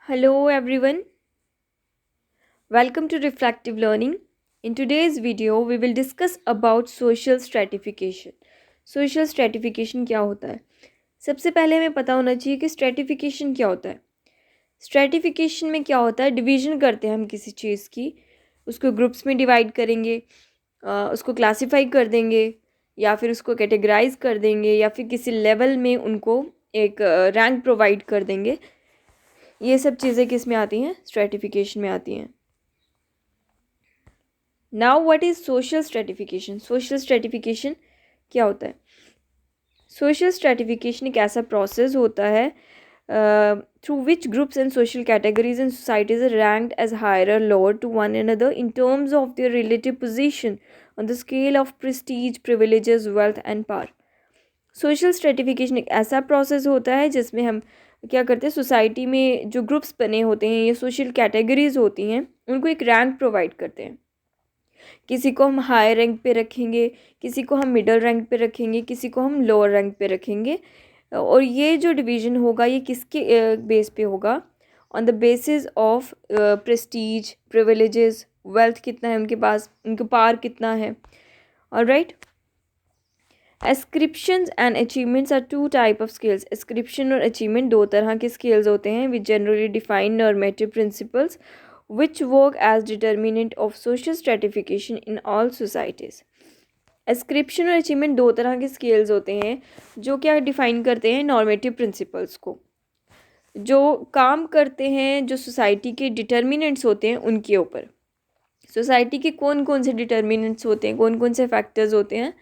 Hello everyone, welcome to Reflective Learning. In today's video, we will discuss about social stratification. Social stratification क्या होता है? सबसे पहले हमें पता होना चाहिए कि stratification क्या होता है. Stratification में क्या होता है? डिवीजन करते हैं हम किसी चीज़ की, उसको ग्रुप्स में डिवाइड करेंगे, उसको क्लासीफाई कर देंगे या फिर उसको कैटेगराइज कर देंगे या फिर किसी लेवल में उनको एक रैंक प्रोवाइड कर देंगे. ये सब चीज़ें किस में आती हैं? स्ट्रेटिफिकेशन में आती हैं. Now what is social stratification? Social stratification क्या होता है? सोशल स्ट्रेटिफिकेशन एक ऐसा प्रोसेस होता है through which groups and social categories and societies are ranked as higher और lower to one another in terms of their relative position on the scale of prestige, privileges, wealth and power. Social stratification एक ऐसा process होता है जिसमें हम क्या करते हैं, सोसाइटी में जो ग्रुप्स बने होते हैं या सोशल कैटेगरीज होती हैं उनको एक रैंक प्रोवाइड करते हैं. किसी को हम हाई रैंक पे रखेंगे, किसी को हम मिडिल रैंक पे रखेंगे, किसी को हम लोअर रैंक पे रखेंगे. और ये जो डिवीज़न होगा ये किसके बेस पे होगा? On the basis of prestige, privileges, wealth कितना है उनके पास, उनके पावर कितना है. Alright. Ascriptions and achievements are two type of skills. Ascription और अचीवमेंट दो तरह के स्किल्स होते हैं which generally define normative principles which work as determinant of social stratification in all societies. Ascription और achievement दो तरह के स्केल्स होते हैं जो क्या डिफाइन करते हैं नॉर्मेटिव प्रिंसिपल्स को, जो काम करते हैं, जो सोसाइटी के डिटर्मिनेंट्स होते हैं उनके ऊपर. सोसाइटी के कौन कौन से डिटर्मिनेंट्स होते हैं, कौन कौन से फैक्टर्स होते हैं,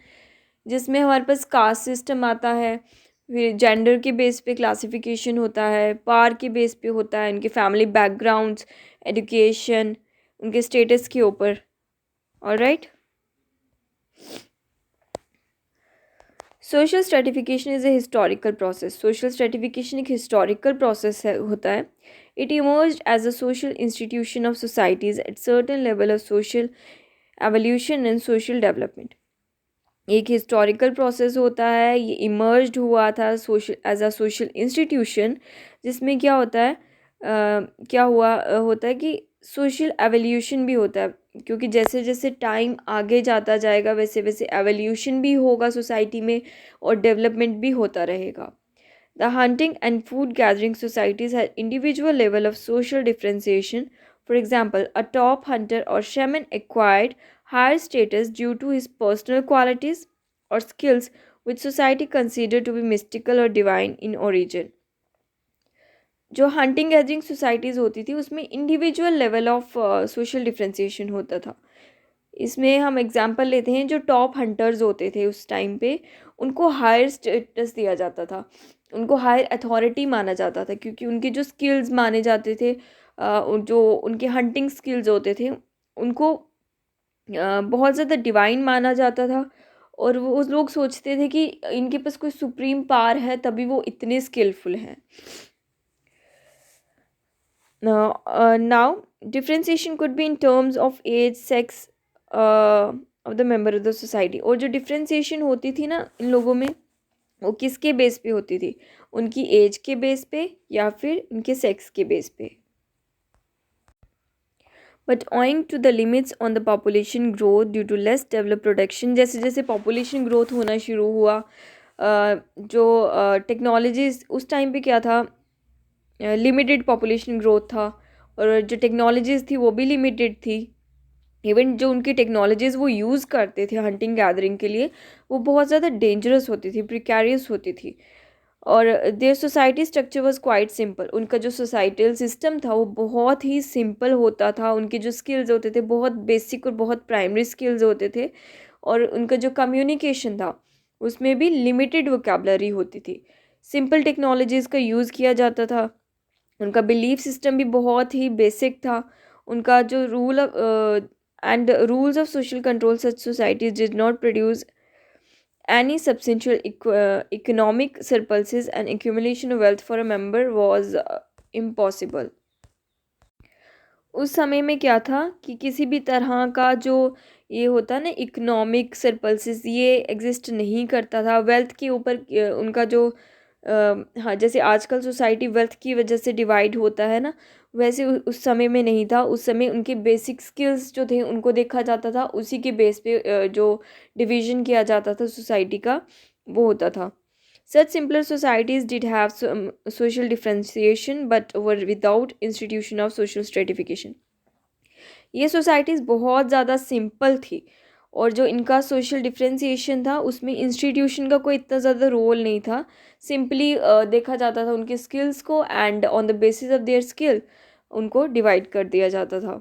जिसमें हमारे पास कास्ट सिस्टम आता है, फिर जेंडर के बेस पे क्लासिफिकेशन होता है, पावर के बेस पे होता है, इनके फैमिली बैकग्राउंड्स, एजुकेशन, उनके स्टेटस के ऊपर. Alright. Social stratification is a historical process. Social stratification एक हिस्टोरिकल प्रोसेस होता है. It emerged as a social institution of societies at certain level of social evolution and social development. एक historical process होता है, ये emerged हुआ था social as a social institution, जिसमें क्या होता है, क्या हुआ होता है कि सोशल एवोल्यूशन भी होता है, क्योंकि जैसे जैसे टाइम आगे जाता जाएगा वैसे वैसे एवोल्यूशन भी होगा सोसाइटी में और डेवलपमेंट भी होता रहेगा. The hunting and food gathering societies have individual level of social differentiation. For example, a top Hunter और शेमन acquired higher status due to his personal qualities or skills which society considered to be mystical or divine in origin. जो hunting gathering societies होती थी उसमें individual level of social differentiation होता था. इसमें हम example लेते हैं, जो टॉप हंटर्स होते थे उस टाइम पे उनको हायर स्टेटस दिया जाता था, उनको हायर अथॉरिटी माना जाता था, क्योंकि उनके जो स्किल्स माने जाते थे, जो उनके हंटिंग स्किल्स होते थे उनको बहुत ज़्यादा डिवाइन माना जाता था. और वो उस लोग सोचते थे कि इनके पास कोई सुप्रीम पावर है तभी वो इतने स्किलफुल हैं. Now differentiation could be in terms of age, sex of the member of the society. और जो डिफ्रेंसिएशन होती थी ना इन लोगों में, वो किसके बेस पे होती थी? उनकी एज के बेस पे या फिर उनके सेक्स के बेस पे. But owing to the limits on the population growth due to less develop production, जैसे जैसे पॉपुलेशन ग्रोथ होना शुरू हुआ, जो टेक्नोलॉजीज़ उस टाइम पे क्या था, लिमिटेड पॉपुलेशन ग्रोथ था और जो टेक्नोलॉजीज़ थी वो भी लिमिटेड थी. इवन जो उनकी टेक्नोलॉजीज़ वो यूज़ करते थे हंटिंग गैदरिंग के लिए वो बहुत ज़्यादा डेंजरस होती थी, प्रिकैरियस होती थी. और their society structure was quite simple. उनका जो सोसाइटल सिस्टम था वो बहुत ही सिंपल होता था. उनके जो स्किल्स होते थे बहुत बेसिक और बहुत प्राइमरी स्किल्स होते थे. और उनका जो कम्युनिकेशन था उसमें भी लिमिटेड वोकैबुलरी होती थी. सिंपल टेक्नोलॉजीज़ का यूज़ किया जाता था. उनका बिलीफ सिस्टम भी बहुत ही बेसिक था. उनका जो rule and rules of social control such societies did not produce any substantial economic surpluses and accumulation of wealth for a member was impossible. उस समय में क्या था कि किसी भी तरह का जो ये होता ना इकोनॉमिक सरप्लसेस ये एग्जिस्ट नहीं करता था. वेल्थ के ऊपर उनका जो हाँ, जैसे आजकल सोसाइटी वेल्थ की वजह से डिवाइड होता है ना, वैसे उस समय में नहीं था। उस समय उनके बेसिक स्किल्स जो थे उनको देखा जाता था, उसी के बेस पे जो डिवीजन किया जाता था सोसाइटी का, वो होता था। Such simpler societies did have some social differentiation but were without institution of social stratification. ये सोसाइटीज़ बहुत ज़्यादा सिंपल थी, और जो इनका सोशल डिफरेंशिएशन था उसमें इंस्टीट्यूशन का कोई इतना ज़्यादा रोल नहीं था। सिंपली देखा जाता था उनके स्किल्स को, and on the basis of their skill उनको डिवाइड कर दिया जाता था।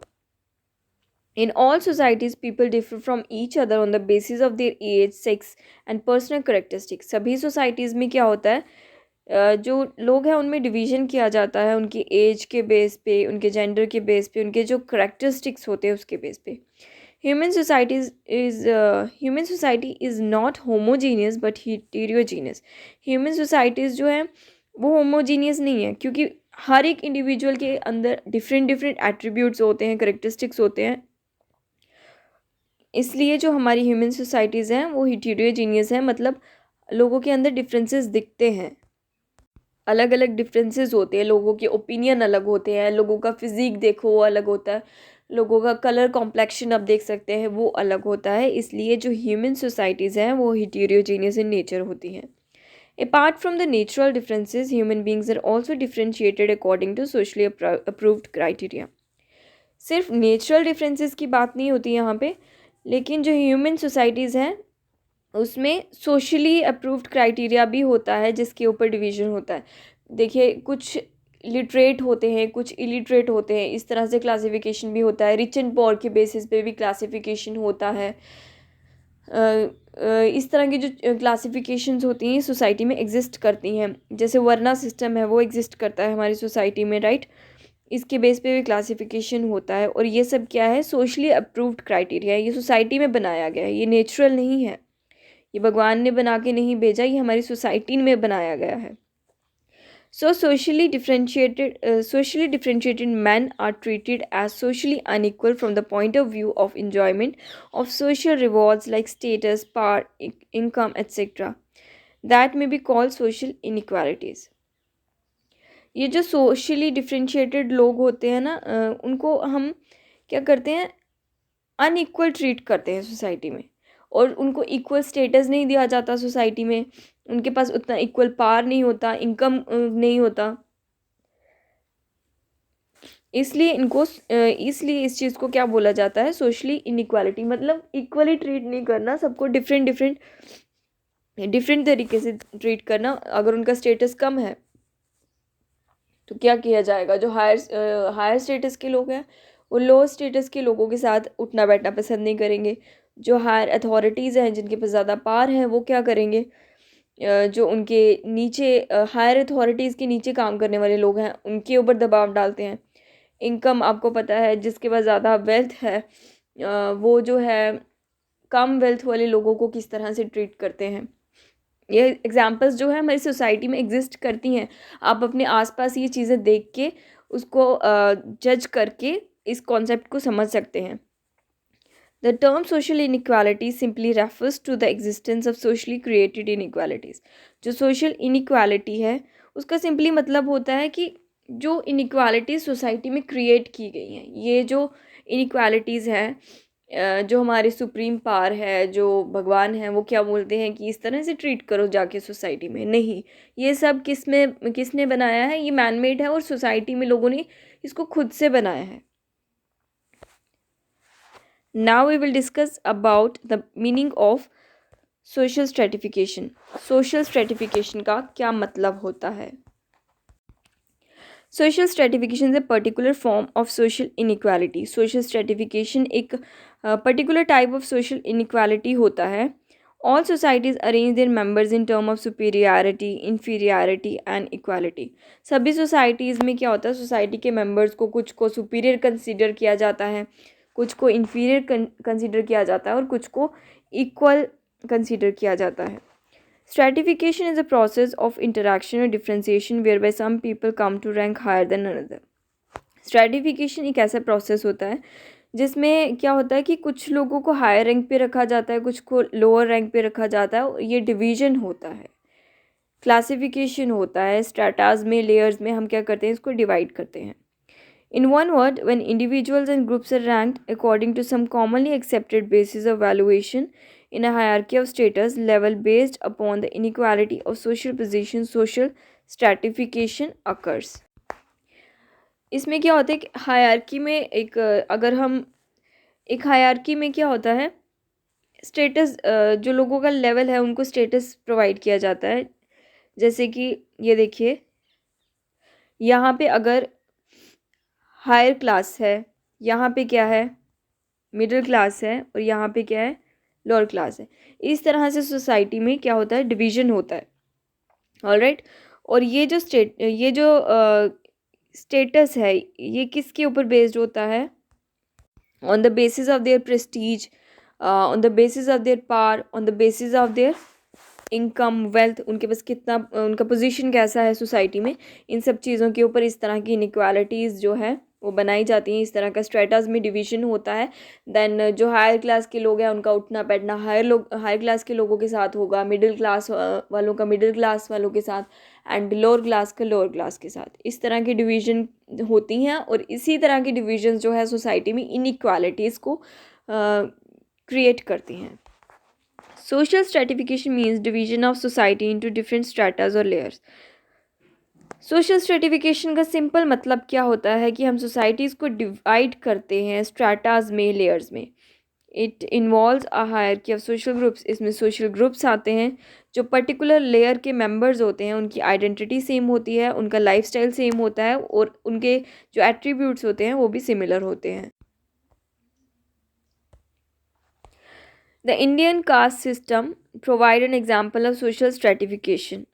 In all societies, people differ from each other on the basis of their age, sex and personal characteristics. सभी सोसाइटीज़ में क्या होता है, जो लोग हैं उनमें डिवीज़न किया जाता है उनकी एज के बेस पे, उनके जेंडर के बेस पे, उनके जो करेक्टरिस्टिक्स होते हैं उसके बेस पे। Human society is not homogeneous but heterogeneous. Human societies जो हैं वो होमोजीनियस नहीं है, क्योंकि हर एक इंडिविजुअल के अंदर डिफरेंट डिफरेंट एट्रीब्यूट्स होते हैं, करेक्टरिस्टिक्स होते हैं। इसलिए जो हमारी ह्यूमन सोसाइटीज़ हैं वो हिटेरोजीनियस हैं, मतलब लोगों के अंदर डिफरेंसेस दिखते हैं, अलग अलग डिफरेंसेस होते हैं, लोगों के ओपिनियन अलग होते हैं, लोगों का फिजिक देखो वो अलग होता है, लोगों का कलर कॉम्प्लेक्शन आप देख सकते हैं वो अलग होता है। इसलिए जो ह्यूमन सोसाइटीज़ हैं वो हिटेरोजीनियस इन नेचर होती हैं। Apart from the natural differences, human beings are also differentiated according to socially approved criteria. सिर्फ नेचुरल डिफरेंसेस की बात नहीं होती यहाँ पे, लेकिन जो ह्यूमन सोसाइटीज़ हैं उसमें सोशली अप्रूव्ड क्राइटेरिया भी होता है जिसके ऊपर डिवीज़न होता है। देखिए, कुछ लिटरेट होते हैं, कुछ इलिटरेट होते हैं, इस तरह से क्लासिफिकेशन भी होता है। रिच एंड पुअर के बेसिस पे भी क्लासिफिकेशन होता है। इस तरह की जो क्लासिफिकेशंस होती हैं सोसाइटी में एग्जिस्ट करती हैं। जैसे वर्ना सिस्टम है वो एग्जिस्ट करता है हमारी सोसाइटी में, राइट। इसके बेस पे भी क्लासिफिकेशन होता है, और ये सब क्या है, सोशली अप्रूव्ड क्राइटेरिया है। ये सोसाइटी में बनाया गया है, ये नेचुरल नहीं है, ये भगवान ने बना के नहीं भेजा, ये हमारी सोसाइटी में बनाया गया है। So socially differentiated men are treated as socially unequal from the point of view of enjoyment of social rewards like status, power, income, etc. That may be called social inequalities. ये जो socially differentiated लोग होते हैं ना, उनको हम क्या करते हैं, अनइक्वल ट्रीट करते हैं सोसाइटी में, और उनको इक्वल स्टेटस नहीं दिया जाता सोसाइटी में, उनके पास उतना इक्वल पावर नहीं होता, इनकम नहीं होता। इसलिए इस चीज़ को क्या बोला जाता है, सोशली इनइक्वालिटी। मतलब इक्वली ट्रीट नहीं करना सबको, डिफरेंट तरीके से ट्रीट करना। अगर उनका स्टेटस कम है तो क्या किया जाएगा, जो हायर स्टेटस के लोग हैं वो लो स्टेटस के लोगों के साथ उठना बैठना पसंद नहीं करेंगे। जो हायर अथॉरिटीज़ हैं, जिनके पास ज़्यादा पावर है, वो क्या करेंगे, जो उनके नीचे हायर अथॉरिटीज़ के नीचे काम करने वाले लोग हैं उनके ऊपर दबाव डालते हैं। इनकम, आपको पता है, जिसके पास ज़्यादा वेल्थ है वो जो है कम वेल्थ वाले लोगों को किस तरह से ट्रीट करते हैं। ये एग्जांपल्स जो है हमारी सोसाइटी में एग्जिस्ट करती हैं। आप अपने आसपास ये चीज़ें देख के उसको जज करके इस कॉन्सेप्ट को समझ सकते हैं। The term social inequality simply refers to the existence of socially created inequalities. जो सोशल इनइक्वालिटी है उसका सिंपली मतलब होता है कि जो इनइक्वालिटीज़ सोसाइटी में क्रिएट की गई हैं, ये जो इनइक्वालिटीज़ हैं, जो हमारी सुप्रीम पावर है, जो भगवान है, वो क्या बोलते हैं कि इस तरह से ट्रीट करो जाके सोसाइटी में, नहीं। ये सब किसने बनाया है, ये मैनमेड है, और सोसाइटी में लोगों ने इसको खुद से बनाया है। Now we will discuss about the meaning of social stratification. Social stratification का क्या मतलब होता है। Social stratification is a particular form of social inequality. Social stratification एक particular type of social inequality होता है। All societies arrange their members in term of superiority, inferiority and equality. सभी societies में क्या होता है, सोसाइटी के मेंबर्स को कुछ को सुपीरियर कंसीडर किया जाता है, कुछ को इंफीरियर कंसीडर किया जाता है, और कुछ को इक्वल कंसीडर किया जाता है। Stratification is a process of interaction or differentiation whereby some people come to rank higher than another. Stratification एक ऐसा प्रोसेस होता है जिसमें क्या होता है कि कुछ लोगों को हायर रैंक पे रखा जाता है, कुछ को लोअर रैंक पे रखा जाता है, ये डिवीजन होता है। क्लासिफिकेशन होता है, स्ट्रेटाज में, लेयर्स में हम क्या करते हैं, इसको डिवाइड करते हैं. In one word, when individuals and groups are ranked according to some commonly accepted basis of valuation in a hierarchy of status level based upon the inequality of social position, social stratification occurs. इसमें क्या होता है कि hierarchy में अगर हम एक hierarchy में क्या होता है, स्टेटस, जो लोगों का लेवल है उनको स्टेटस प्रोवाइड किया जाता है. जैसे कि ये देखिए, यहाँ पे अगर हायर क्लास है, यहाँ पे क्या है, मिडिल क्लास है, और यहाँ पे क्या है, लोअर क्लास है. इस तरह से सोसाइटी में क्या होता है, डिवीजन होता है. ऑलराइट. और ये जो स्टेटस है, ये किसके ऊपर बेस्ड होता है, on the basis of their Prestige, on the basis of their power, on the basis of their income, wealth, उनके पास कितना, उनका पोजीशन कैसा है सोसाइटी में. इन सब चीज़ों के ऊपर इस तरह की इनइक्वालिटीज़ जो है वो बनाई जाती हैं. इस तरह का स्ट्रेटास में डिवीजन होता है. देन जो हायर क्लास के लोग हैं उनका उठना बैठना हायर क्लास के लोगों के साथ होगा, मिडिल क्लास वालों का मिडिल क्लास वालों के साथ, एंड लोअर क्लास का लोअर क्लास के साथ. इस तरह की डिवीजन होती हैं, और इसी तरह की डिवीजन जो है सोसाइटी में इनइक्वालिटीज़ को क्रिएट करती हैं. Social stratification means division of society into different stratas or layers. Social stratification का सिंपल मतलब क्या होता है कि हम सोसाइटीज़ को डिवाइड करते हैं स्ट्रेटाज में, लेयर्स में. It involves a hierarchy of social groups. इसमें सोशल ग्रुप्स आते हैं जो पर्टिकुलर लेयर के मेंबर्स होते हैं, उनकी आइडेंटिटी सेम होती है, उनका लाइफस्टाइल सेम होता है, और उनके जो एट्रीब्यूट्स होते हैं वो भी सिमिलर होते हैं. The Indian caste system provide an example of social stratification.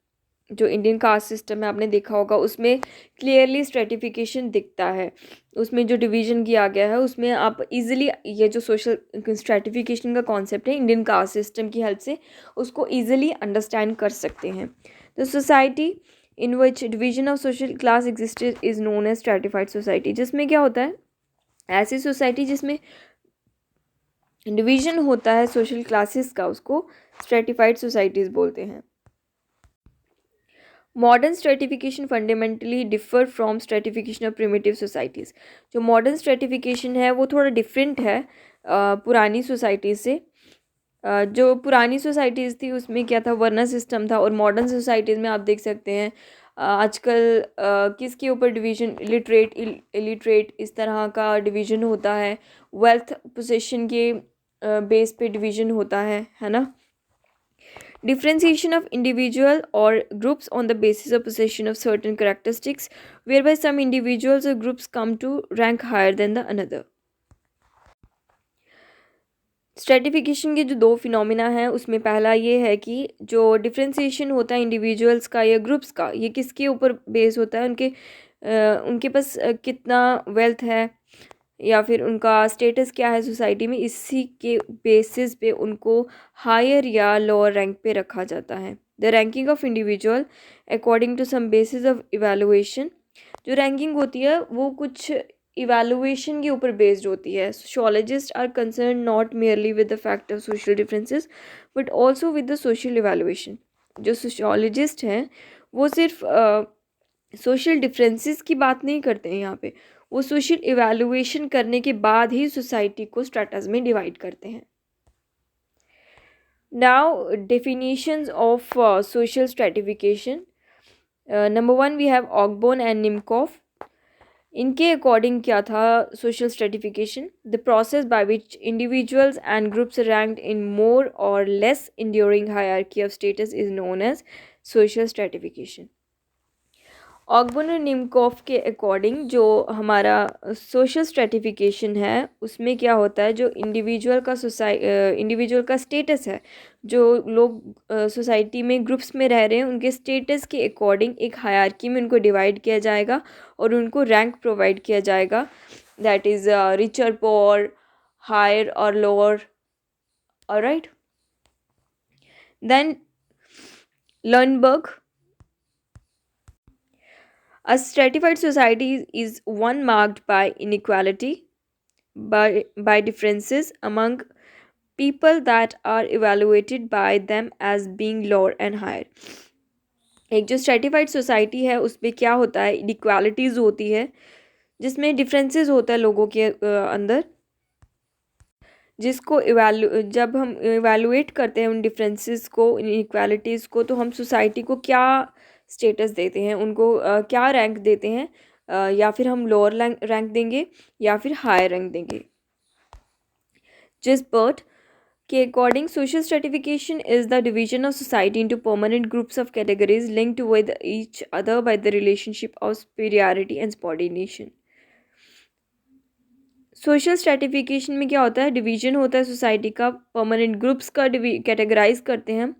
जो इंडियन कास्ट सिस्टम है आपने देखा होगा, उसमें क्लियरली स्ट्रेटिफिकेशन दिखता है. उसमें जो डिवीजन किया गया है उसमें आप इजीली ये जो सोशल स्ट्रेटिफिकेशन का कॉन्सेप्ट है इंडियन कास्ट सिस्टम की हेल्प से उसको इजीली अंडरस्टैंड कर सकते हैं. The society in which division of social class existed is known as stratified society. जिसमें क्या होता है, ऐसी सोसाइटी जिसमें डिवीजन होता है सोशल क्लासेस का, उसको स्ट्रेटिफाइड सोसाइटीज़ बोलते हैं. Modern stratification fundamentally differ from stratification of primitive societies. जो मॉडर्न स्ट्रेटिफिकेशन है वो थोड़ा डिफरेंट है पुरानी सोसाइटीज़ से. जो पुरानी सोसाइटीज़ थी उसमें क्या था, वर्ना सिस्टम था, और मॉडर्न सोसाइटीज़ में आप देख सकते हैं आजकल किसके ऊपर डिवीजन, लिटरेट इलिटरेट, इस तरह का डिवीजन होता है. वेल्थ पोजीशन के बेस पे डिवीजन होता है ना. Differentiation of individual or groups on the basis of possession of certain characteristics, whereby some individuals or groups come to rank higher than the another. Stratification के जो दो फिनोमिना हैं उसमें पहला ये है कि जो डिफ्रेंसिएशन होता है इंडिविजुअल्स का या ग्रुप्स का, ये किसके ऊपर बेस होता है, उनके पास कितना वेल्थ है या फिर उनका स्टेटस क्या है सोसाइटी में, इसी के बेसिस पे उनको हायर या लोअर रैंक पे रखा जाता है. The ranking of individual according to some basis of evaluation. जो रैंकिंग होती है वो कुछ इवैल्यूएशन के ऊपर बेस्ड होती है. Sociologists are concern not merely with the fact of social differences but also with the social evaluation. जो सोशियोलॉजिस्ट हैं वो सिर्फ सोशल डिफरेंसेस की बात नहीं करते हैं यहाँ पे, वो सोशल इवैल्यूएशन करने के बाद ही सोसाइटी को स्ट्रेटास में डिवाइड करते हैं. Now definitions of social stratification. Number 1 we have Ogburn and Nimkoff. इनके अकॉर्डिंग क्या था social stratification, the process by which individuals and groups ranked in more और less enduring hierarchy of status is known as social stratification. Ogburn और Nimkoff के according जो हमारा social stratification है उसमें क्या होता है, जो इंडिविजुअल का स्टेटस है, जो लोग सोसाइटी में ग्रुप्स में रह रहे हैं उनके स्टेटस के अकॉर्डिंग एक हायरार्की में उनको डिवाइड किया जाएगा और उनको रैंक प्रोवाइड किया जाएगा. That is richer, poorer, higher और lower. Alright. Then Lundberg. A stratified society is one marked by inequality, by differences among people that are evaluated by them as being lower and higher. एक जो stratified society है उसमें क्या होता है, inequalities होती है, जिसमें डिफरेंसेस होता है लोगों के अंदर, जिसको जब हम इवेलुएट करते हैं उन डिफरेंसेस को, इनइक्वालिटीज़ को, तो हम सोसाइटी को क्या स्टेटस देते हैं, उनको क्या रैंक देते हैं, या फिर हम लोअर रैंक देंगे या फिर हायर रैंक देंगे। जिस बर्ट के according social stratification is the division of society into permanent groups of categories linked with each other by the relationship of superiority and subordination। Social stratification में क्या होता है, डिवीजन होता है सोसाइटी का, परमानेंट ग्रुप्स का categorise करते हैं,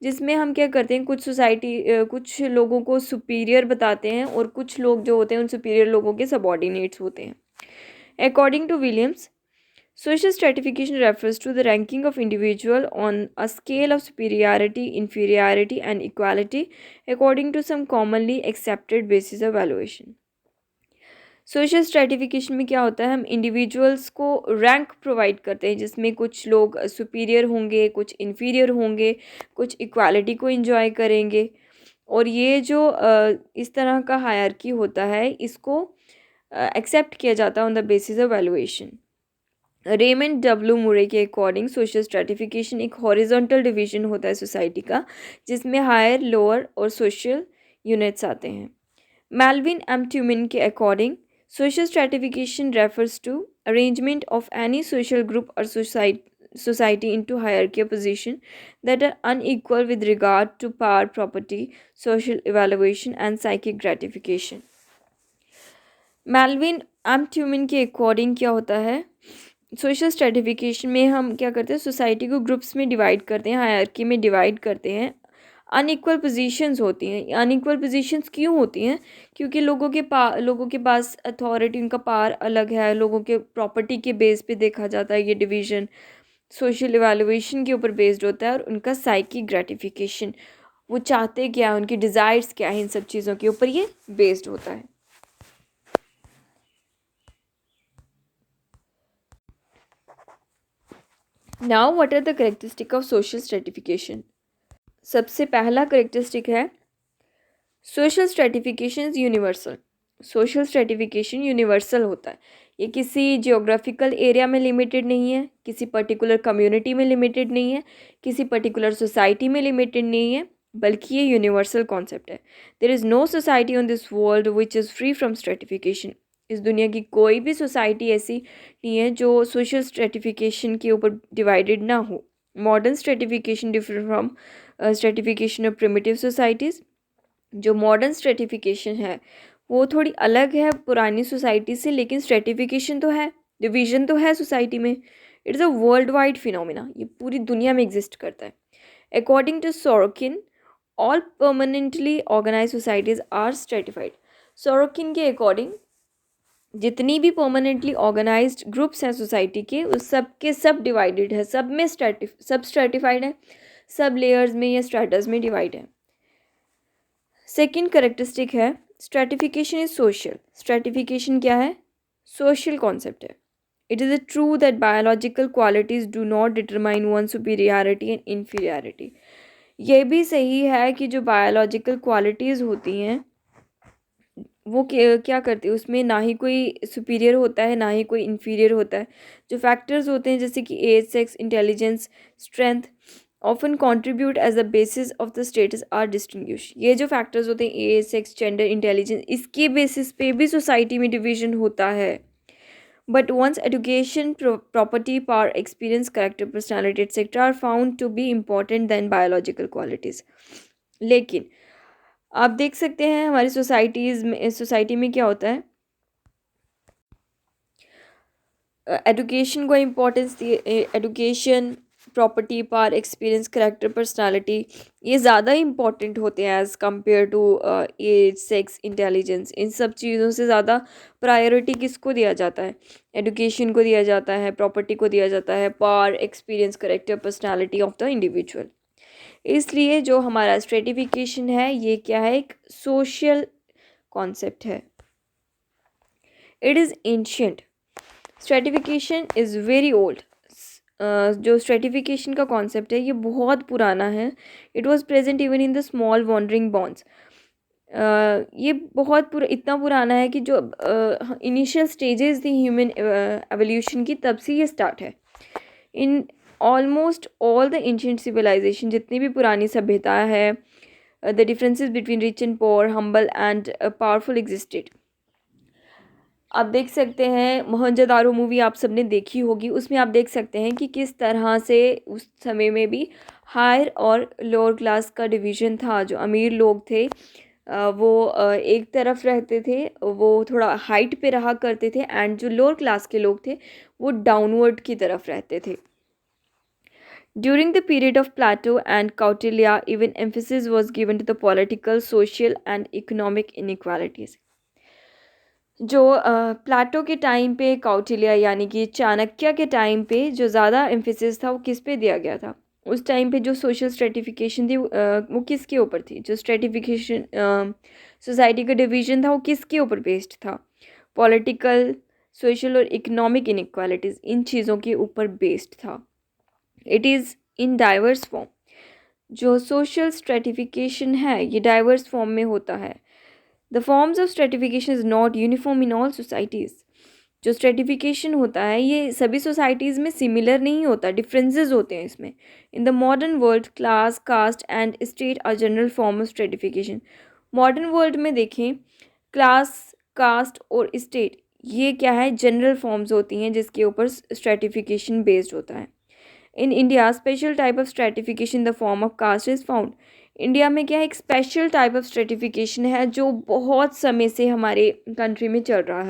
जिसमें हम क्या करते हैं, कुछ लोगों को सुपीरियर बताते हैं और कुछ लोग जो होते हैं उन सुपीरियर लोगों के सबॉर्डिनेट्स होते हैं। According to Williams, social stratification refers to the ranking of individual on a scale of superiority, inferiority and equality according to some commonly accepted basis of evaluation। Social stratification में क्या होता है, हम individuals को rank provide करते हैं, जिसमें कुछ लोग सुपीरियर होंगे, कुछ इन्फीरियर होंगे, कुछ इक्वालिटी को एंजॉय करेंगे, और ये जो इस तरह का हायरार्की होता है इसको एक्सेप्ट किया जाता है on the basis of valuation. Raymond W मुरे के अकॉर्डिंग सोशल स्ट्रेटिफिकेशन एक हॉरिजॉन्टल डिवीजन होता है सोसाइटी का, जिसमें हायर, लोअर और सोशल यूनिट्स आते हैं। मेल्विन एम ट्यूमिन के according social stratification refers to arrangement of any social group or society into hierarchy position that are unequal with regard to power, property, social evaluation and psychic gratification। Melvin M Tumin के according क्या होता है, social stratification में हम क्या करते हैं, society को ग्रुप्स में डिवाइड करते हैं, हायरार्की में डिवाइड करते हैं। अनइक्वल पोजीशंस होती हैं। अनइक्वल पोजीशंस क्यों होती हैं, क्योंकि लोगों के पास अथॉरिटी, उनका पावर अलग है, लोगों के प्रॉपर्टी के बेस पे देखा जाता है ये डिवीज़न, सोशल इवैल्यूएशन के ऊपर बेस्ड होता है, और उनका साइकिक ग्रेटिफिकेशन, वो चाहते क्या है, उनकी डिज़ायर्स क्या है, इन सब चीज़ों के ऊपर ये बेस्ड होता है। Now what are the characteristic of social stratification. सबसे पहला करेक्टरिस्टिक है social stratification universal. Social stratification universal होता है, ये किसी जियोग्राफिकल एरिया में लिमिटेड नहीं है, किसी पर्टिकुलर कम्युनिटी में लिमिटेड नहीं है, किसी पर्टिकुलर सोसाइटी में लिमिटेड नहीं है, बल्कि ये यूनिवर्सल कॉन्सेप्ट है। There is no society on this world which is free from stratification. इस दुनिया की कोई भी सोसाइटी ऐसी नहीं है जो सोशल स्ट्रेटिफिकेशन के ऊपर डिवाइडेड ना हो। Modern stratification differ from stratification of primitive societies. जो मॉडर्न स्ट्रेटिफिकेशन है वो थोड़ी अलग है पुरानी सोसाइटी से, लेकिन स्ट्रेटिफिकेशन तो है, डिवीजन तो है सोसाइटी में। It is a world wide phenomena, ये पूरी दुनिया में एग्जिस्ट करता है। According to Sorokin, all permanently organize societies are stratified. Sorokin के अकॉर्डिंग जितनी भी परमानेंटली ऑर्गेनाइज्ड ग्रुप्स हैं सोसाइटी के, उस सब के सब डिवाइडेड है, सब में सब स्ट्रेटिफाइड है, सब लेयर्स में या स्ट्रेटस में डिवाइड है। सेकेंड करेक्टरिस्टिक है स्ट्रेटिफिकेशन इज सोशल। स्ट्रेटिफिकेशन क्या है, सोशल कॉन्सेप्ट है। It is a true that biological qualities do not determine one superiority and inferiority. ये भी सही है कि जो बायोलॉजिकल क्वालिटीज़ होती हैं वो क्या करती है, उसमें ना ही कोई सुपीरियर होता है ना ही कोई इन्फीरियर होता है। जो फैक्टर्स होते हैं जैसे कि age, sex, intelligence, strength often contribute as the basis of the status are distinguish. ये जो फैक्टर्स होते हैं एज, सेक्स, जेंडर, इंटेलिजेंस, इसके बेसिस पे भी सोसाइटी में डिवीजन होता है। But once education, property, power, experience, character, personality etcetera are found to be important than biological qualities. लेकिन आप देख सकते हैं हमारी सोसाइटी में क्या होता है, एजुकेशन को इम्पोर्टेंस दिए, education, property, power, experience, character, personality, ये ज़्यादा इम्पॉर्टेंट होते हैं as compared to age, sex, intelligence. इन सब चीज़ों से ज़्यादा प्रायोरिटी किसको दिया जाता है, एजुकेशन को दिया जाता है, प्रॉपर्टी को दिया जाता है, power, experience, character, personality of the individual. इसलिए जो हमारा स्ट्रेटिफिकेशन है ये क्या है, एक सोशल कॉन्सेप्ट है। It is ancient. Stratification is very old. जो स्ट्रेटिफिकेशन का कॉन्सेप्ट है ये बहुत पुराना है. It was present even in the small wandering bonds. ये इतना पुराना है कि जो इनिशियल स्टेजेस थी ह्यूमन एवोल्यूशन की, तब से ये स्टार्ट है. In almost all the ancient civilisation, जितनी भी पुरानी सभ्यता है, the differences between rich and poor, humble and powerful existed. आप देख सकते हैं मोहनजोदारो मूवी आप सबने देखी होगी, उसमें आप देख सकते हैं कि किस तरह से उस समय में भी हायर और लोअर क्लास का डिवीज़न था. जो अमीर लोग थे वो एक तरफ रहते थे, वो थोड़ा हाइट पे रहा करते थे, एंड जो लोअर क्लास के लोग थे वो डाउनवर्ड की तरफ रहते थे. During the period of Plato and Kautilya, even emphasis was given to the political, social and economic inequalities. जो प्लाटो के टाइम पे, कौटिल्य यानी कि चाणक्य के टाइम पे जो ज़्यादा एम्फेसिस था वो किस पे दिया गया था. उस टाइम पे जो सोशल स्ट्रेटिफिकेशन थी वो किसके ऊपर थी. जो स्ट्रेटिफिकेशन सोसाइटी का डिवीजन था वो किसके ऊपर बेस्ड था. पॉलिटिकल, सोशल और इकोनॉमिक इनइक्वालिटीज़, इन चीज़ों के ऊपर बेस्ड था. It is in diverse form. जो सोशल स्ट्रेटिफिकेशन है ये डाइवर्स फॉर्म में होता है. The forms of stratification is not uniform in all societies. जो स्ट्रेटिफिकेशन होता है ये सभी सोसाइटीज़ में सिमिलर नहीं होता, डिफरेंसेस होते हैं इसमें. In the modern world, class, caste and state are general form of stratification. Modern world में देखें, क्लास, कास्ट और स्टेट ये क्या है, जनरल फॉर्म्स होती हैं जिसके ऊपर स्ट्रेटिफिकेशन बेस्ड होता है. In India special type of stratification the form of caste is found. India में क्या है, एक स्पेशल टाइप ऑफ स्ट्रेटिफिकेशन है जो बहुत समय से हमारे कंट्री में चल रहा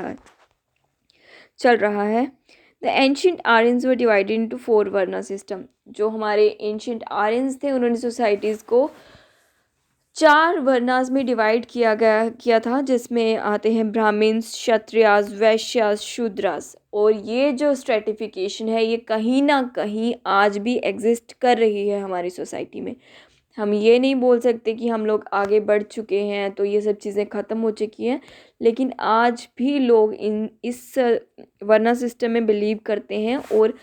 है. The ancient Aryans were divided into 4 varna system. जो हमारे एंशियंट आर्यंस थे उन्होंने सोसाइटीज़ को 4 वर्नास में डिवाइड किया था, जिसमें आते हैं ब्राह्मण्स, क्षत्रियास, वैश्यास, शूद्रास. और ये जो स्ट्रेटिफिकेशन है ये कहीं ना कहीं आज भी एग्जिस्ट कर रही है हमारी सोसाइटी में. हम ये नहीं बोल सकते कि हम लोग आगे बढ़ चुके हैं तो ये सब चीज़ें ख़त्म हो चुकी हैं, लेकिन आज भी लोग इस वर्ना सिस्टम में बिलीव करते हैं. और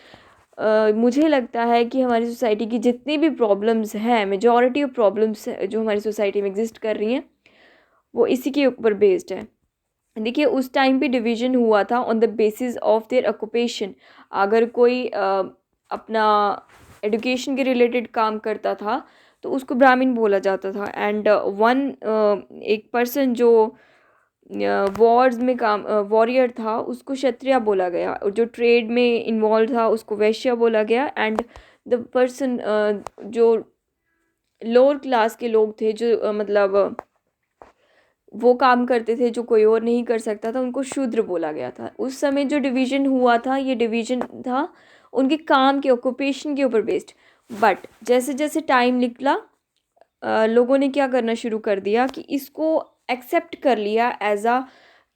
मुझे लगता है कि हमारी सोसाइटी की जितनी भी प्रॉब्लम्स हैं, मेजॉरिटी ऑफ प्रॉब्लम्स जो हमारी सोसाइटी में एग्जिस्ट कर रही हैं वो इसी के ऊपर बेस्ड है. देखिए उस टाइम पे डिवीज़न हुआ था on the basis of their occupation. अगर कोई अपना एजुकेशन के रिलेटेड काम करता था तो उसको ब्राह्मण बोला जाता था. एंड एक पर्सन जो वॉर्स में काम वॉरियर था उसको क्षत्रिय बोला गया, और जो ट्रेड में इन्वॉल्व था उसको वैश्य बोला गया. एंड द पर्सन जो लोअर क्लास के लोग थे, जो मतलब वो काम करते थे जो कोई और नहीं कर सकता था, उनको शूद्र बोला गया था. उस समय जो डिवीज़न हुआ था ये डिवीज़न था उनके काम के ऑक्यूपेशन के ऊपर बेस्ड. बट जैसे जैसे टाइम निकला लोगों ने क्या करना शुरू कर दिया कि इसको एक्सेप्ट कर लिया एज आ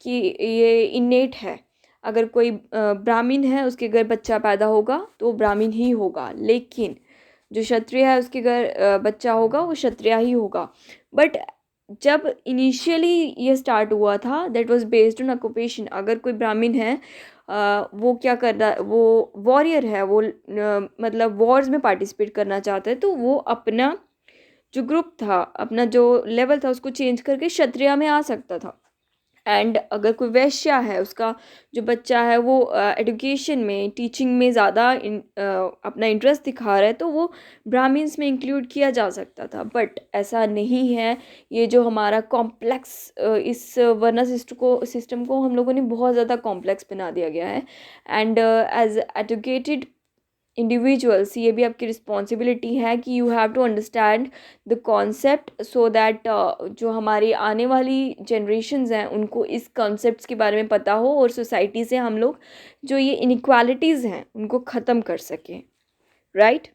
कि ये इनेट है. अगर कोई ब्राह्मण है उसके घर बच्चा पैदा होगा तो वो ब्राह्मण ही होगा, लेकिन जो क्षत्रिय है उसके घर बच्चा होगा वो क्षत्रिय ही होगा. बट जब इनिशियली ये स्टार्ट हुआ था that was based on occupation. अगर कोई ब्राह्मण है वो क्या कर रहा, वो वॉरियर है, वो मतलब वॉर्स में पार्टिसिपेट करना चाहता है, तो वो अपना जो ग्रुप था, अपना जो लेवल था उसको चेंज करके क्षत्रिय में आ सकता था. एंड अगर कोई वैश्य है उसका जो बच्चा है वो एजुकेशन में, टीचिंग में ज़्यादा अपना इंटरेस्ट दिखा रहा है तो वो ब्राह्मण्स में इंक्लूड किया जा सकता था. बट ऐसा नहीं है. ये जो हमारा कॉम्प्लेक्स इस वर्ना सिस्टम को हम लोगों ने बहुत ज़्यादा कॉम्प्लेक्स बना दिया गया है. एंड एज एजुकेटेड इंडिविजुअल्स ये भी आपकी रिस्पॉन्सिबिलिटी है कि you have to understand the concept so that जो हमारी आने वाली जनरेशन्स हैं उनको इस कॉन्सेप्ट्स के बारे में पता हो और सोसाइटी से हम लोग जो ये इनइक्वालिटीज़ हैं उनको ख़त्म कर सकें. राइट.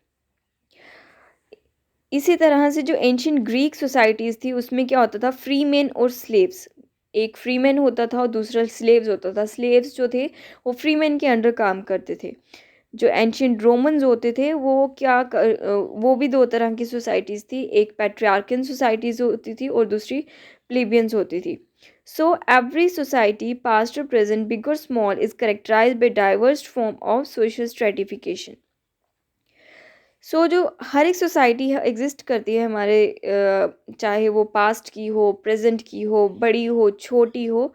इसी तरह से जो एंशियंट ग्रीक सोसाइटीज़ थी उसमें क्या होता था, फ्री मैन और स्लेव्स. एक फ्री मैन होता था और दूसरा स्लेव्स होता था. स्लेव्स जो थे वो फ्री मैन के अंडर काम करते थे. जो एंशियंट रोमन्स होते थे वो भी 2 तरह की सोसाइटीज़ थी. एक पैट्रियार्कन सोसाइटीज़ होती थी और दूसरी प्लेबियंस होती थी. सो एवरी सोसाइटी पास्ट और प्रेजेंट, बिग और small, is characterized by diverse form of social stratification. जो हर एक सोसाइटी एग्जिस्ट करती है हमारे, चाहे वो पास्ट की हो, प्रेजेंट की हो, बड़ी हो, छोटी हो,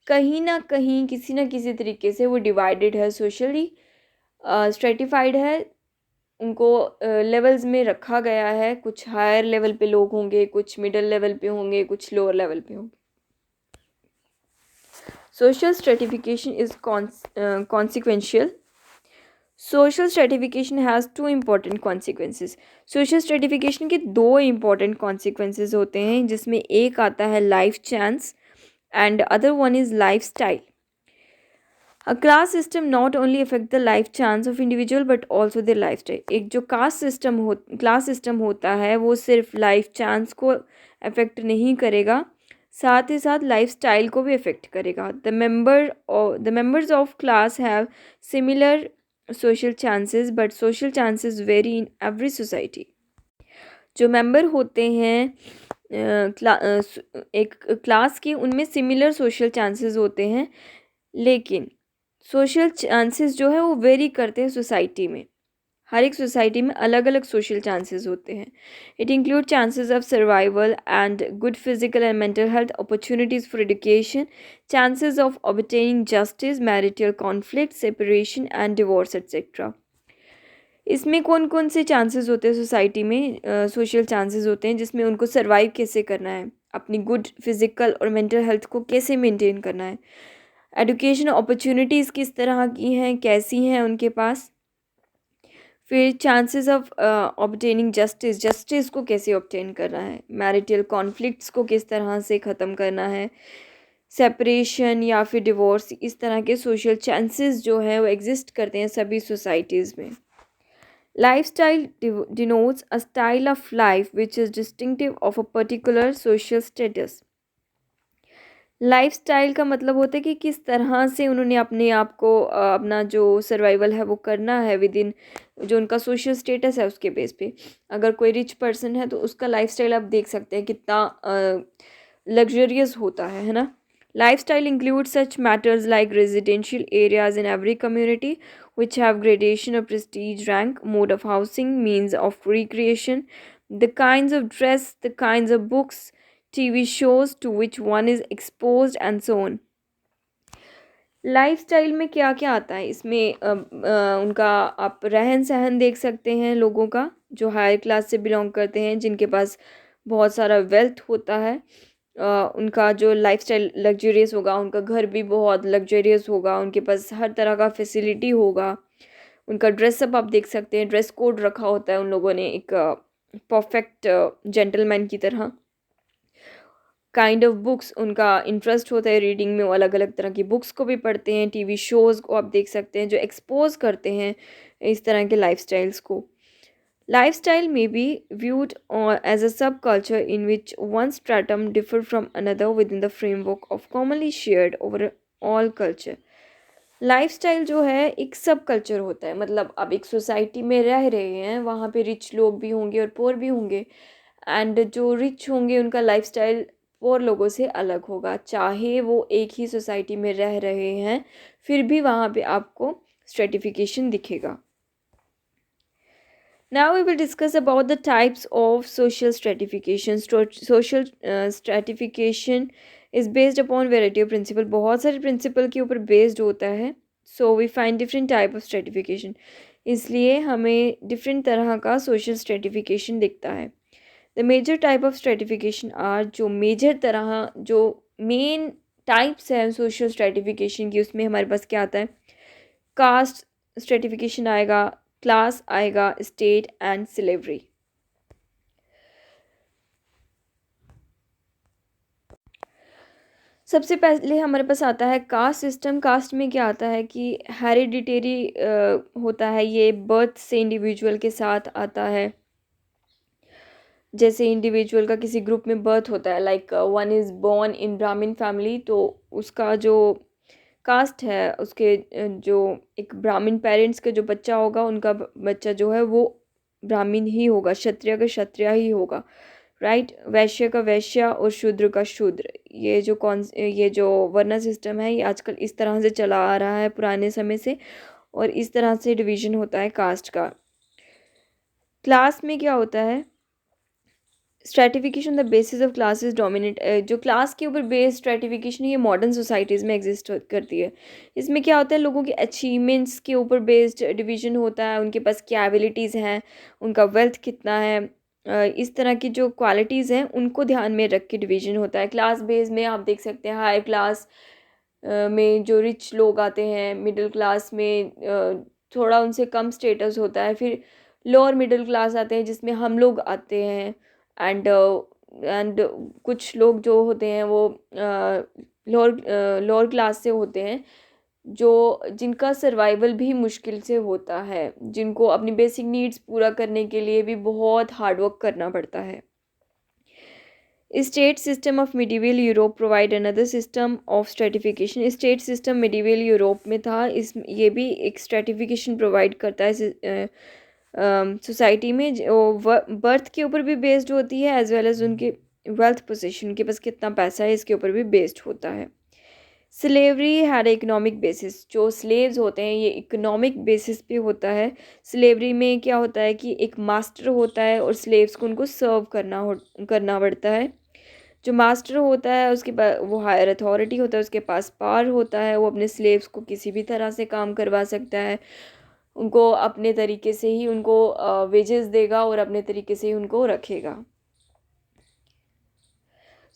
कहीं ना कहीं किसी ना किसी तरीके से वो डिवाइडेड है, सोशली स्ट्रेटिफाइड है। उनको लेवल्स में रखा गया है। कुछ हायर लेवल पे लोग होंगे, कुछ मिडिल लेवल पे होंगे, कुछ लोअर लेवल पे होंगे। Social stratification is consequential. Social stratification has two important consequences. Social stratification के दो इम्पॉर्टेंट कॉन्सिक्वेंसेस होते हैं, जिसमें एक आता है life chance and other one is life style. A class system not only affect the life chance of individual but also their lifestyle. एक जो क्लास सिस्टम होता है वो सिर्फ लाइफ चांस को अफेक्ट नहीं करेगा, साथ ही साथ लाइफ स्टाइल को भी अफेक्ट करेगा। The members of class have similar social chances but social chances vary in every society. जो मेंबर होते हैं एक क्लास के, उनमें सिमिलर सोशल चांसेस होते हैं, लेकिन सोशल चांसेस जो है वो वेरी करते हैं सोसाइटी में। हर एक सोसाइटी में अलग अलग सोशल चांसेस होते हैं। It include chances of survival and good physical and mental health, opportunities for education, chances of obtaining justice, marital conflict, separation and divorce etcetera. इसमें कौन कौन से चांसेस होते हैं सोसाइटी में? सोशल चांसेस होते हैं जिसमें उनको सर्वाइव कैसे करना है, अपनी गुड फिजिकल और मेंटल हेल्थ को कैसे मेंटेन करना है, एजुकेशन अपॉर्चुनिटीज़ किस तरह की हैं, कैसी हैं उनके पास, फिर चांसेस ऑफ ऑब्टेनिंग जस्टिस को कैसे ऑब्टेन करना है, मैरिटल कॉन्फ्लिक्ट्स को किस तरह से ख़त्म करना है, सेपरेशन या फिर डिवोर्स। इस तरह के सोशल चांसेस जो हैं वो एग्जिस्ट करते हैं सभी सोसाइटीज़ में। Lifestyle denotes a style of life which is distinctive of a particular social status. Lifestyle का मतलब होता है कि किस तरह से उन्होंने अपने आप को अपना जो सर्वाइवल है वो करना है विद इन जो उनका सोशल स्टेटस है उसके बेस पे। अगर कोई रिच पर्सन है तो उसका लाइफस्टाइल आप देख सकते हैं कितना लग्जरियस होता है ना। Lifestyle include such matters like residential areas in every community which have gradation of prestige, rank, mode of housing, means of recreation, the kinds of dress, the kinds of books, TV shows to which one is exposed and so on. Lifestyle में क्या क्या आता है इसमें? उनका आप रहन सहन देख सकते हैं लोगों का जो हायर क्लास से बिलोंग करते हैं, जिनके पास बहुत सारा वेल्थ होता है। उनका जो लाइफस्टाइल लग्जरियस होगा, उनका घर भी बहुत लग्जरियस होगा, उनके पास हर तरह का फैसिलिटी होगा। उनका ड्रेसअप आप देख सकते हैं, ड्रेस कोड रखा होता है उन लोगों ने एक परफेक्ट जेंटलमैन की तरह। काइंड ऑफ बुक्स, उनका इंटरेस्ट होता है रीडिंग में, वो अलग अलग तरह की बुक्स को भी पढ़ते हैं। टीवी शोज़ को आप देख सकते हैं जो एक्सपोज करते हैं इस तरह के लाइफस्टाइल्स को। Lifestyle may be viewed as a subculture in which one stratum differ from another within the framework of commonly shared over all culture. Lifestyle जो है एक सब कल्चर होता है, मतलब अब एक सोसाइटी में रह रहे हैं, वहाँ पे रिच लोग भी होंगे और पुअर भी होंगे, एंड जो रिच होंगे उनका लाइफस्टाइल पुअर लोगों से अलग होगा, चाहे वो एक ही सोसाइटी में रह रहे हैं फिर भी वहाँ पे आपको स्ट्रेटिफिकेशन दिखेगा। Now we will discuss about the types of social stratification. Social stratification is based upon variety of principle. बहुत सारे principle के ऊपर based होता है. So we find different type of stratification. इसलिए हमें different तरह का social stratification दिखता है. The major type of stratification are जो major तरह जो main types हैं social stratification की, उसमें हमारे पास क्या आता है? Caste stratification आएगा, क्लास आएगा, स्टेट एंड सिलेवरी। सबसे पहले हमारे पास आता है कास्ट सिस्टम। कास्ट में क्या आता है कि हेरिडिटरी होता है, ये बर्थ से इंडिविजुअल के साथ आता है। जैसे इंडिविजुअल का किसी ग्रुप में बर्थ होता है, like one is born in Brahmin family, तो उसका जो कास्ट है, उसके जो एक ब्राह्मण पेरेंट्स का जो बच्चा होगा, उनका बच्चा जो है वो ब्राह्मण ही होगा, क्षत्रिय का क्षत्रिय ही होगा, राइट। वैश्य का वैश्य और शूद्र का शूद्र। ये जो वर्ण सिस्टम है ये आजकल इस तरह से चला आ रहा है पुराने समय से, और इस तरह से डिवीज़न होता है कास्ट का। क्लास में क्या होता है, stratification the basis of classes dominate, जो क्लास के ऊपर बेस्ड स्ट्रेटिफिकेशन ये मॉडर्न सोसाइटीज़ में एग्जिस्ट करती है। इसमें क्या होता है, लोगों के अचीवमेंट्स के ऊपर बेस्ड डिवीजन होता है, उनके पास क्या एबिलिटीज़ हैं, उनका वेल्थ कितना है, इस तरह की जो क्वालिटीज़ हैं उनको ध्यान में रख के डिवीजन होता है। क्लास बेस में आप देख सकते हैं हायर क्लास में जो रिच लोग आते हैं, मिडिल क्लास में थोड़ा उनसे कम स्टेटस होता है, फिर लोअर मिडिल क्लास आते हैं जिसमें हम लोग आते हैं, एंड कुछ लोग जो होते हैं वो लोअर लोअर क्लास से होते हैं, जो जिनका सर्वाइवल भी मुश्किल से होता है, जिनको अपनी बेसिक नीड्स पूरा करने के लिए भी बहुत हार्ड वर्क करना पड़ता है। State system of medieval Europe provide another system of stratification. State system medieval Europe में था, इस ये भी एक स्ट्रेटिफिकेशन प्रोवाइड करता है सोसाइटी में, जो बर्थ के ऊपर भी बेस्ड होती है एज वेल एज उनके वेल्थ पोजीशन, के पास कितना पैसा है इसके ऊपर भी बेस्ड होता है। स्लेवरी हैड इकोनॉमिक बेसिस, जो स्लेव्स होते हैं ये इकोनॉमिक बेसिस पे होता है। स्लेवरी में क्या होता है कि एक मास्टर होता है और स्लेव्स को उनको सर्व करना पड़ता है। जो मास्टर होता है उसके पास वो हायर अथॉरिटी होता है, उसके पास पावर होता है, वो अपने स्लेव्स को किसी भी तरह से काम करवा सकता है, उनको अपने तरीके से ही उनको वेजेस देगा और अपने तरीके से ही उनको रखेगा।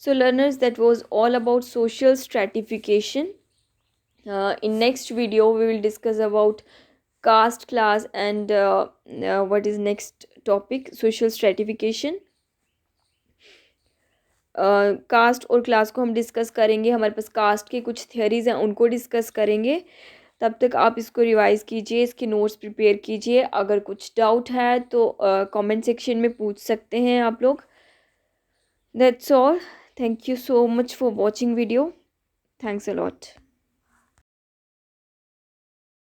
So learners, that was all about social stratification. In next video we will discuss about caste, class, and what is next topic, social stratification. Caste और क्लास को हम डिस्कस करेंगे, हमारे पास कास्ट के कुछ थियरीज़ हैं उनको डिस्कस करेंगे। तब तक आप इसको रिवाइज़ कीजिए, इसके नोट्स प्रिपेयर कीजिए। अगर कुछ डाउट है तो कमेंट सेक्शन में पूछ सकते हैं आप लोग। That's all, thank you so much for watching video, thanks a lot.